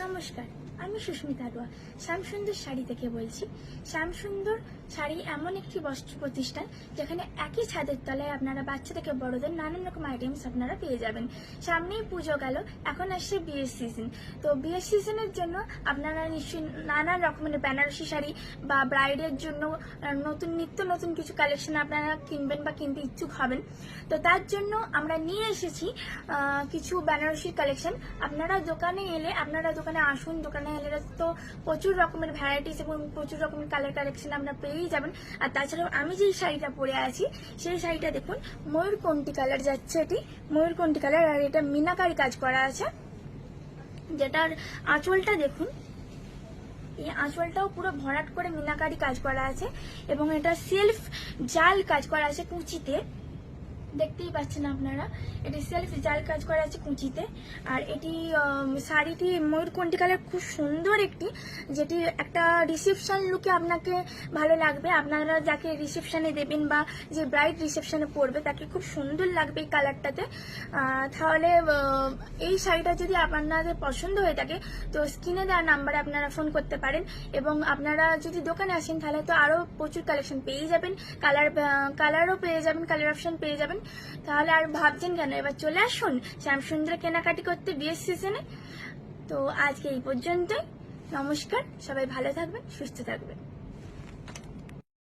নমস্কার, আমি সুস্মিতা আডুয়া শ্যামসুন্দর শাড়ি থেকে বলছি। শ্যামসুন্দর শাড়ি এমন একটি বস্ত্র প্রতিষ্ঠান যেখানে একই ছাদের তলায় আপনারা বাচ্চা থেকে বড়দের নানান রকম আইটেমস আপনারা পেয়ে যাবেন। সামনেই পুজো গেল, এখন আসছে বিয়ের সিজন। তো বিয়ের সিজনের জন্য আপনারা নিশ্চয়ই নানান রকমের বেনারসি শাড়ি বা ব্রাইডের জন্য নিত্য নতুন কিছু কালেকশন আপনারা কিনবেন বা কিনতে ইচ্ছুক হবেন। তো তার জন্য আমরা নিয়ে এসেছি কিছু বেনারসির কালেকশন। আপনারা দোকানে আসুন, দোকানে এলে তো প্রচুর রকমের ভ্যারাইটিস এবং প্রচুর রকমের কালার কালেকশন আপনারা পেয়েই যাবেন। আর তাছাড়াও আমি যেই শাড়িটা পরে আছি সেই শাড়িটা দেখুন, ময়ূরকণ্ঠী কালার যাচ্ছে, এটি ময়ূরকণ্ঠী কালার, আর এটা মিনাকারি কাজ করা আছে। যেটার আঁচলটা দেখুন, এই আঁচলটাও পুরো ভরাট করে মিনাকারি কাজ করা আছে এবং এটা সেলফ জাল কাজ করা আছে কুচিতে, দেখতেই পাচ্ছেন আপনারা। এটি সেলফ জাল কাজ করা আছে কুচিতে। আর এটি শাড়িটি ময়ূরকণ্ঠী কালার, খুব সুন্দর একটি, যেটি একটা রিসেপশন লুকে আপনাকে ভালো লাগবে। আপনারা যাকে রিসেপশনে দেবেন বা যে ব্রাইড রিসেপশনে পরবে তাকে খুব সুন্দর লাগবে এই কালারটাতে। তাহলে এই শাড়িটা যদি আপনাদের পছন্দ হয়ে থাকে তো স্ক্রিনে দেওয়া নাম্বারে আপনারা ফোন করতে পারেন। এবং আপনারা যদি দোকানে আসেন তাহলে তো আরও প্রচুর কালেকশন পেয়ে যাবেন, কালারও পেয়ে যাবেন, কালার অপশন পেয়ে যাবেন। তাহলে আর ভাবছেন কেন, এবার চলে আসুন শ্যামসুন্দরে কেনাকাটি করতে বিয়ের সিজনে। তো আজকে এই পর্যন্তই। নমস্কার, সবাই ভালো থাকবেন, সুস্থ থাকবেন।